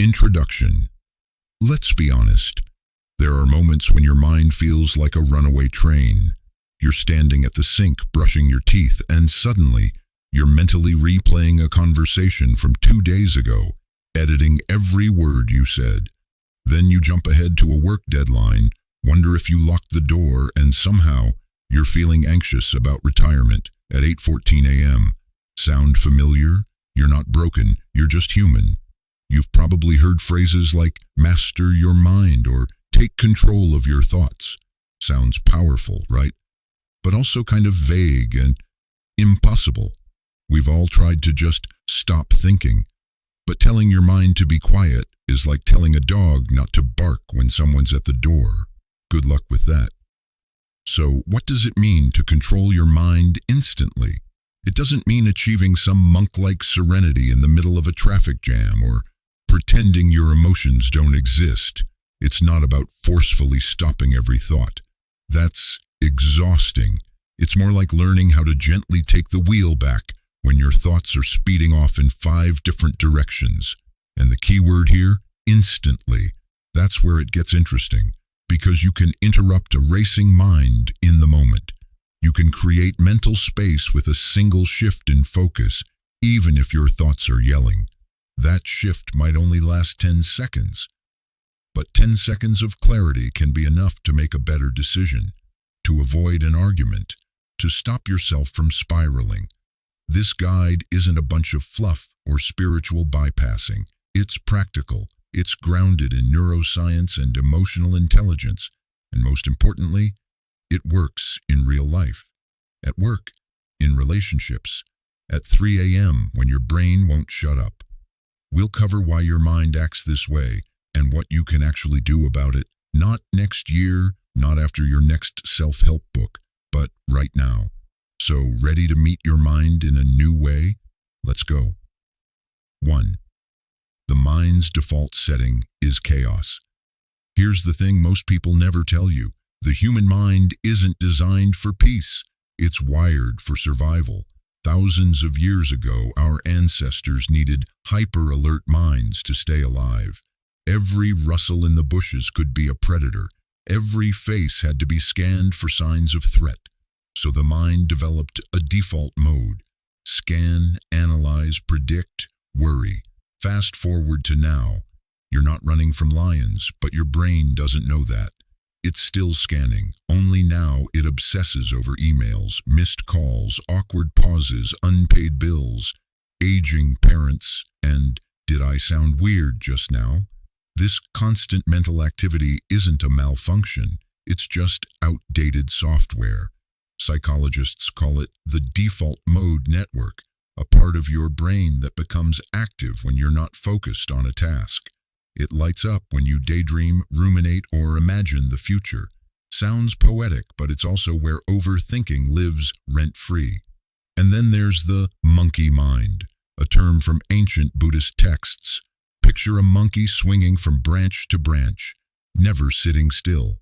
Introduction. Let's be honest. There are moments when your mind feels like a runaway train. You're standing at the sink brushing your teeth, and suddenly, you're mentally replaying a conversation from 2 days ago, editing every word you said. Then you jump ahead to a work deadline, wonder if you locked the door, and somehow, you're feeling anxious about retirement at 8:14 a.m. Sound familiar? You're not broken, you're just human. You've probably heard phrases like master your mind or take control of your thoughts. Sounds powerful, right? But also kind of vague and impossible. We've all tried to just stop thinking, but telling your mind to be quiet is like telling a dog not to bark when someone's at the door. Good luck with that. So, what does it mean to control your mind instantly? It doesn't mean achieving some monk-like serenity in the middle of a traffic jam or pretending your emotions don't exist. It's not about forcefully stopping every thought. That's exhausting. It's more like learning how to gently take the wheel back when your thoughts are speeding off in 5 different directions. And the key word here, instantly. That's where it gets interesting, because you can interrupt a racing mind in the moment. You can create mental space with a single shift in focus, even if your thoughts are yelling. That shift might only last 10 seconds, but 10 seconds of clarity can be enough to make a better decision, to avoid an argument, to stop yourself from spiraling. This guide isn't a bunch of fluff or spiritual bypassing. It's practical. It's grounded in neuroscience and emotional intelligence, and most importantly, it works in real life. At work, in relationships, at 3 a.m. when your brain won't shut up. We'll cover why your mind acts this way and what you can actually do about it, not next year, not after your next self-help book, but right now. So, ready to meet your mind in a new way? Let's go. 1. The mind's default setting is chaos. Here's the thing most people never tell you. The human mind isn't designed for peace. It's wired for survival. Thousands of years ago, our ancestors needed hyper-alert minds to stay alive. Every rustle in the bushes could be a predator. Every face had to be scanned for signs of threat. So the mind developed a default mode. Scan, analyze, predict, worry. Fast forward to now. You're not running from lions, but your brain doesn't know that. It's still scanning, only now it obsesses over emails, missed calls, awkward pauses, unpaid bills, aging parents, and did I sound weird just now? This constant mental activity isn't a malfunction, it's just outdated software. Psychologists call it the default mode network, a part of your brain that becomes active when you're not focused on a task. It lights up when you daydream, ruminate, or imagine the future. Sounds poetic, but it's also where overthinking lives rent-free. And then there's the monkey mind, a term from ancient Buddhist texts. Picture a monkey swinging from branch to branch, never sitting still.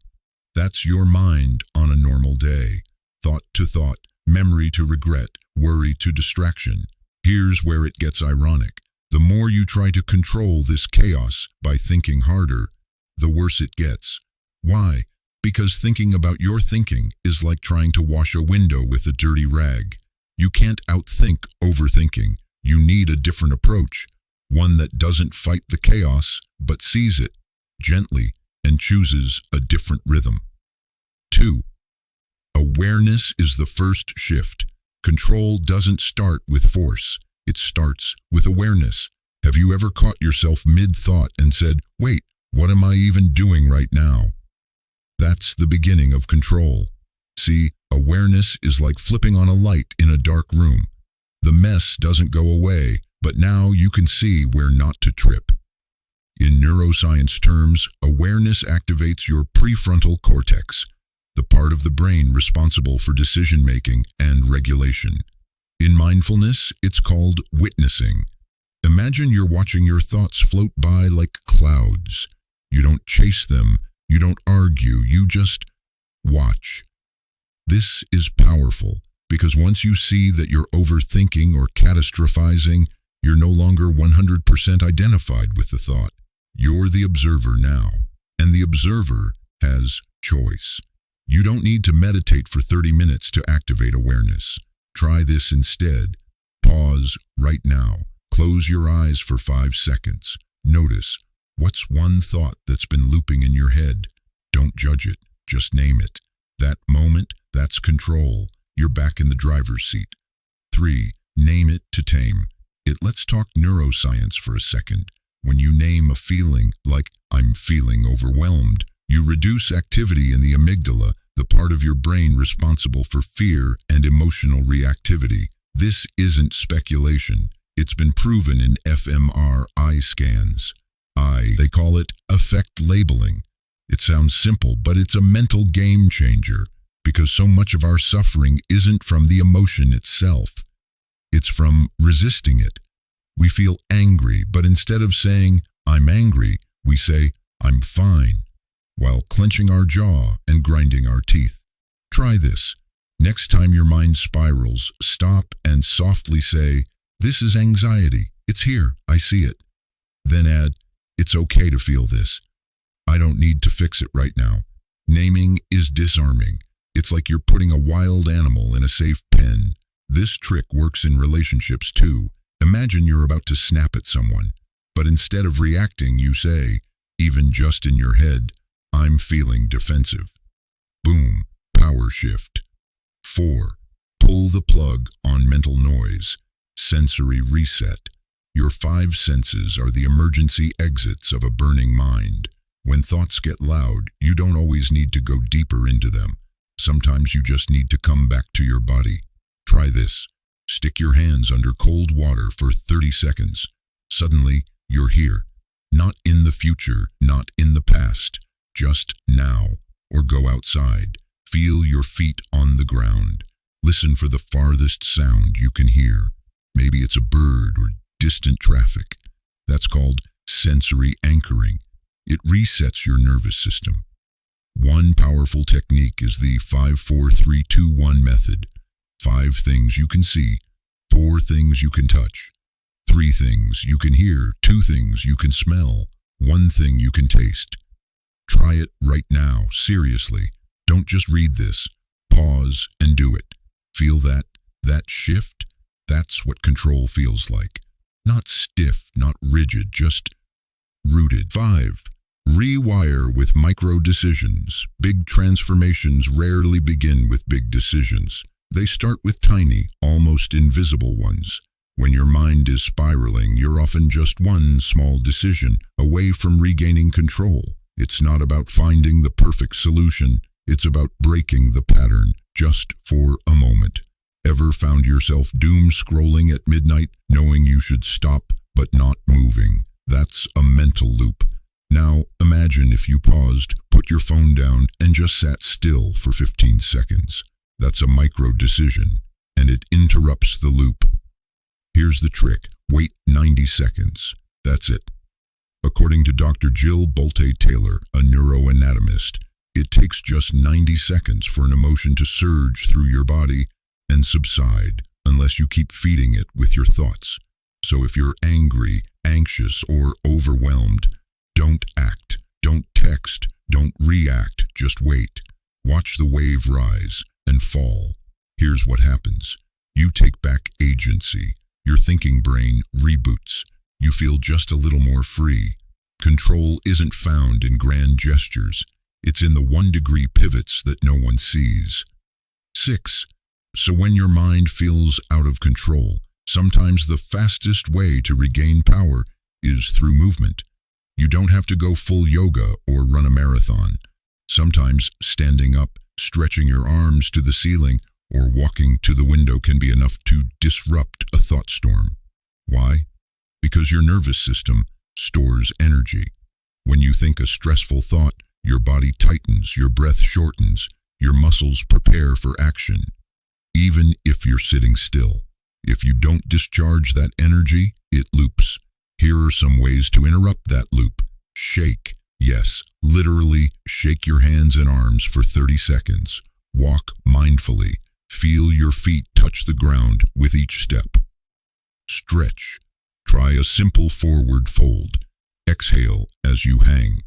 That's your mind on a normal day. Thought to thought, memory to regret, worry to distraction. Here's where it gets ironic. The more you try to control this chaos by thinking harder, the worse it gets. Why? Because thinking about your thinking is like trying to wash a window with a dirty rag. You can't outthink overthinking. You need a different approach, one that doesn't fight the chaos, but sees it gently and chooses a different rhythm. 2. Awareness is the first shift. Control doesn't start with force. It starts with awareness. Have you ever caught yourself mid-thought and said, wait, what am I even doing right now? That's the beginning of control. See, awareness is like flipping on a light in a dark room. The mess doesn't go away, but now you can see where not to trip. In neuroscience terms, awareness activates your prefrontal cortex, the part of the brain responsible for decision-making and regulation. In mindfulness, it's called witnessing. Imagine you're watching your thoughts float by like clouds. You don't chase them, you don't argue, you just watch. This is powerful because once you see that you're overthinking or catastrophizing, you're no longer 100% identified with the thought. You're the observer now, and the observer has choice. You don't need to meditate for 30 minutes to activate awareness. Try this instead. Pause right now. Close your eyes for 5 seconds. Notice, what's one thought that's been looping in your head? Don't judge it, just name it. That moment, that's control. You're back in the driver's seat. 3. Name it to tame it. Let's talk neuroscience for a second. When you name a feeling, like, I'm feeling overwhelmed, you reduce activity in the amygdala, the part of your brain responsible for fear and emotional reactivity. This isn't speculation. It's been proven in fMRI scans. They call it affect labeling. It sounds simple, but it's a mental game changer, because so much of our suffering isn't from the emotion itself. It's from resisting it. We feel angry, but instead of saying, I'm angry, we say, I'm fine, while clenching our jaw and grinding our teeth. Try this. Next time your mind spirals, stop and softly say, this is anxiety. It's here. I see it. Then add, it's okay to feel this. I don't need to fix it right now. Naming is disarming. It's like you're putting a wild animal in a safe pen. This trick works in relationships too. Imagine you're about to snap at someone, but instead of reacting, you say, even just in your head, I'm feeling defensive. Boom, power shift. 4. Pull the plug on mental noise. Sensory reset. Your 5 senses are the emergency exits of a burning mind. When thoughts get loud, you don't always need to go deeper into them. Sometimes you just need to come back to your body. Try this. Stick your hands under cold water for 30 seconds. Suddenly, you're here. Not in the future, not in the past. Just now. Or go outside. Feel your feet on the ground. Listen for the farthest sound you can hear. Maybe it's a bird or distant traffic. That's called sensory anchoring. It resets your nervous system. One powerful technique is the 5-4-3-2-1 method. 5 things you can see, 4 things you can touch, 3 things you can hear, 2 things you can smell, 1 thing you can taste. Try it right now, seriously. Don't just read this. Pause and do it. Feel that shift? That's what control feels like. Not stiff, not rigid, just rooted. 5. Rewire with micro decisions. Big transformations rarely begin with big decisions. They start with tiny, almost invisible ones. When your mind is spiraling, you're often just one small decision away from regaining control. It's not about finding the perfect solution. It's about breaking the pattern, just for a moment. Ever found yourself doom scrolling at midnight, knowing you should stop, but not moving? That's a mental loop. Now, imagine if you paused, put your phone down, and just sat still for 15 seconds. That's a micro decision, and it interrupts the loop. Here's the trick. Wait 90 seconds. That's it. According to Dr. Jill Bolte-Taylor, a neuroanatomist, it takes just 90 seconds for an emotion to surge through your body and subside, unless you keep feeding it with your thoughts. So if you're angry, anxious, or overwhelmed, don't act, don't text, don't react, just wait. Watch the wave rise and fall. Here's what happens. You take back agency. Your thinking brain reboots. You feel just a little more free. Control isn't found in grand gestures. It's in the 1-degree pivots that no one sees. 6. So when your mind feels out of control, sometimes the fastest way to regain power is through movement. You don't have to go full yoga or run a marathon. Sometimes standing up, stretching your arms to the ceiling, or walking to the window can be enough to disrupt a thought storm. Why? Because your nervous system stores energy. When you think a stressful thought, your body tightens, your breath shortens, your muscles prepare for action. Even if you're sitting still, if you don't discharge that energy, it loops. Here are some ways to interrupt that loop. Shake. Yes, literally shake your hands and arms for 30 seconds. Walk mindfully. Feel your feet touch the ground with each step. Stretch. Try a simple forward fold. Exhale as as you hang.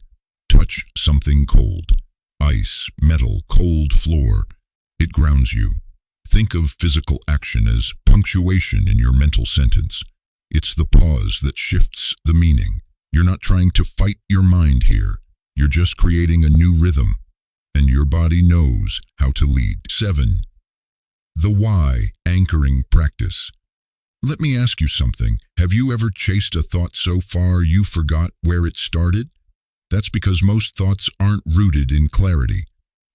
Touch something cold. Ice, metal, cold floor. It grounds you. Think of physical action as punctuation in your mental sentence. It's the pause that shifts the meaning. You're not trying to fight your mind here. You're just creating a new rhythm, and your body knows how to lead. 7. The why anchoring practice. Let me ask you something. Have you ever chased a thought so far you forgot where it started? That's because most thoughts aren't rooted in clarity.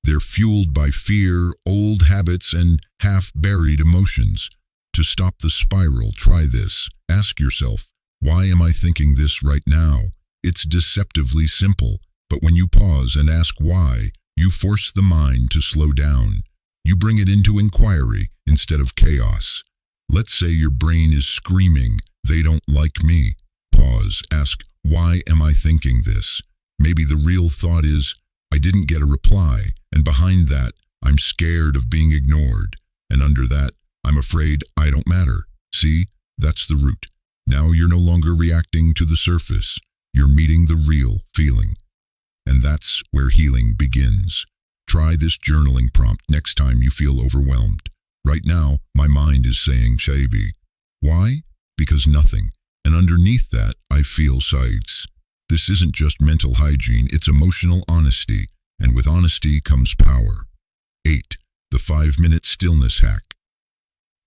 They're fueled by fear, old habits, and half-buried emotions. To stop the spiral, try this. Ask yourself, why am I thinking this right now? It's deceptively simple, but when you pause and ask why, you force the mind to slow down. You bring it into inquiry instead of chaos. Let's say your brain is screaming, "They don't like me." Pause, ask, why am I thinking this? Maybe the real thought is, I didn't get a reply, and behind that, I'm scared of being ignored, and under that, I'm afraid I don't matter. See, that's the root. Now you're no longer reacting to the surface. You're meeting the real feeling. And that's where healing begins. Try this journaling prompt next time you feel overwhelmed. Right now, my mind is saying Shaibi. Why? Because nothing. And underneath that, I feel sights. This isn't just mental hygiene, it's emotional honesty. And with honesty comes power. 8. The 5-minute stillness hack.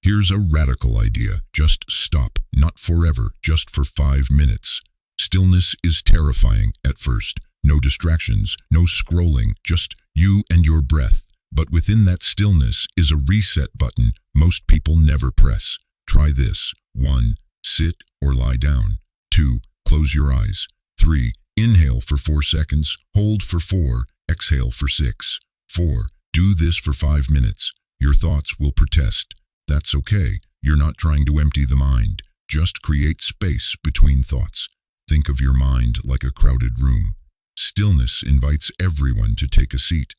Here's a radical idea. Just stop, not forever, just for 5 minutes. Stillness is terrifying at first. No distractions, no scrolling, just you and your breath. But within that stillness is a reset button most people never press. Try this. 1. Sit or lie down. 2. Close your eyes. 3. Inhale for 4 seconds, hold for 4, exhale for 6. 4. Do this for 5 minutes. Your thoughts will protest. That's okay. You're not trying to empty the mind. Just create space between thoughts. Think of your mind like a crowded room. Stillness invites everyone to take a seat.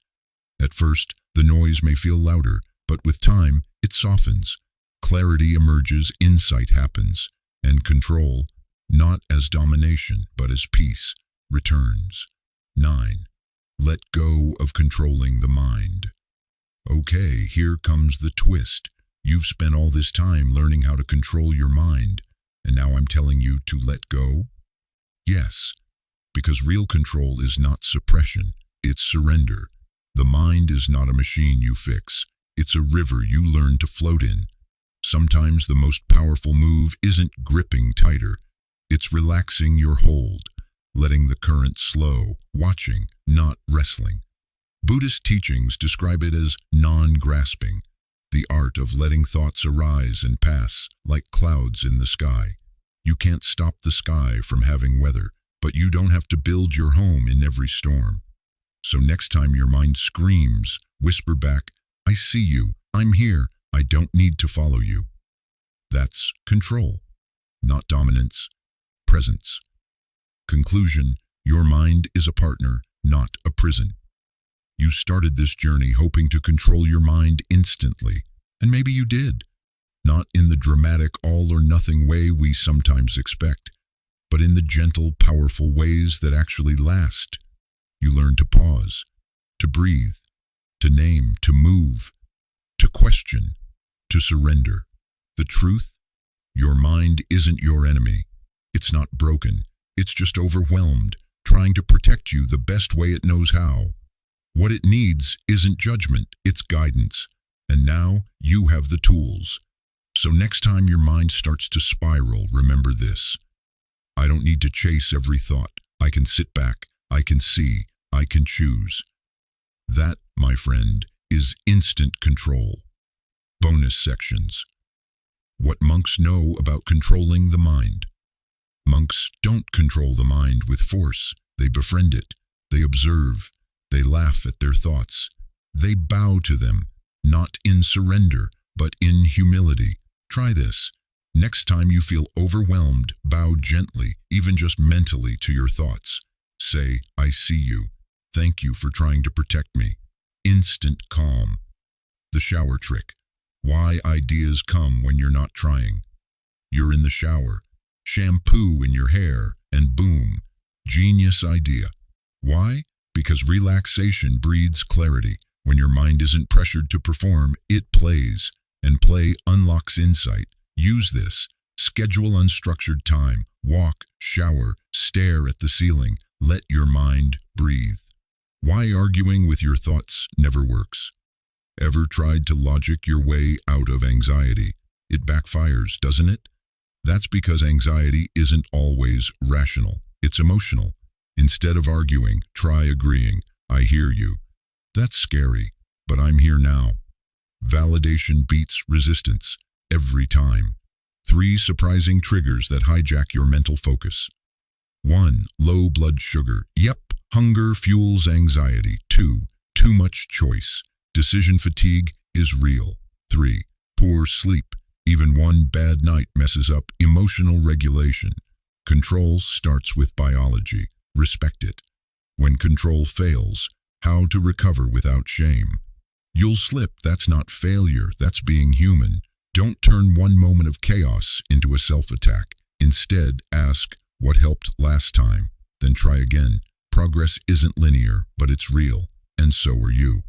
At first, the noise may feel louder, but with time, it softens. Clarity emerges, insight happens, and control, not as domination, but as peace, returns. 9. Let go of controlling the mind. Okay, here comes the twist. You've spent all this time learning how to control your mind, and now I'm telling you to let go? Yes, because real control is not suppression, it's surrender. The mind is not a machine you fix, it's a river you learn to float in. Sometimes the most powerful move isn't gripping tighter, it's relaxing your hold, letting the current slow, watching, not wrestling. Buddhist teachings describe it as non-grasping, the art of letting thoughts arise and pass like clouds in the sky. You can't stop the sky from having weather, but you don't have to build your home in every storm. So next time your mind screams, whisper back, I see you, I'm here, I don't need to follow you. That's control, not dominance, presence. Conclusion, your mind is a partner, not a prison. You started this journey hoping to control your mind instantly, and maybe you did. Not in the dramatic all-or-nothing way we sometimes expect, but in the gentle, powerful ways that actually last. You learn to pause, to breathe, to name, to move, to question, to surrender. The truth? Your mind isn't your enemy. It's not broken. It's just overwhelmed, trying to protect you the best way it knows how. What it needs isn't judgment, it's guidance. And now you have the tools. So next time your mind starts to spiral, remember this. I don't need to chase every thought. I can sit back. I can see. I can choose. That, my friend, is instant control. Bonus sections. What monks know about controlling the mind. Monks don't control the mind with force. They befriend it. They observe. They laugh at their thoughts. They bow to them, not in surrender, but in humility. Try this. Next time you feel overwhelmed, bow gently, even just mentally, to your thoughts. Say, I see you. Thank you for trying to protect me. Instant calm. The shower trick. Why ideas come when you're not trying. You're in the shower. Shampoo in your hair, and boom, Genius idea. Why? Because relaxation breeds clarity. When your mind isn't pressured to perform, it plays. And play unlocks insight. Use this. Schedule unstructured time. Walk, shower, stare at the ceiling. Let your mind breathe. Why arguing with your thoughts never works? Ever tried to logic your way out of anxiety? It backfires, doesn't it? That's because anxiety isn't always rational. It's emotional. Instead of arguing, try agreeing. I hear you. That's scary, but I'm here now. Validation beats resistance every time. 3 surprising triggers that hijack your mental focus. 1. Low blood sugar. Yep, hunger fuels anxiety. 2. Too much choice. Decision fatigue is real. 3. Poor sleep. Even one bad night messes up emotional regulation. Control starts with biology. Respect it. When control fails, how to recover without shame. You'll slip, that's not failure, that's being human. Don't turn one moment of chaos into a self-attack. Instead, ask, what helped last time? Then try again. Progress isn't linear, but it's real, and so are you.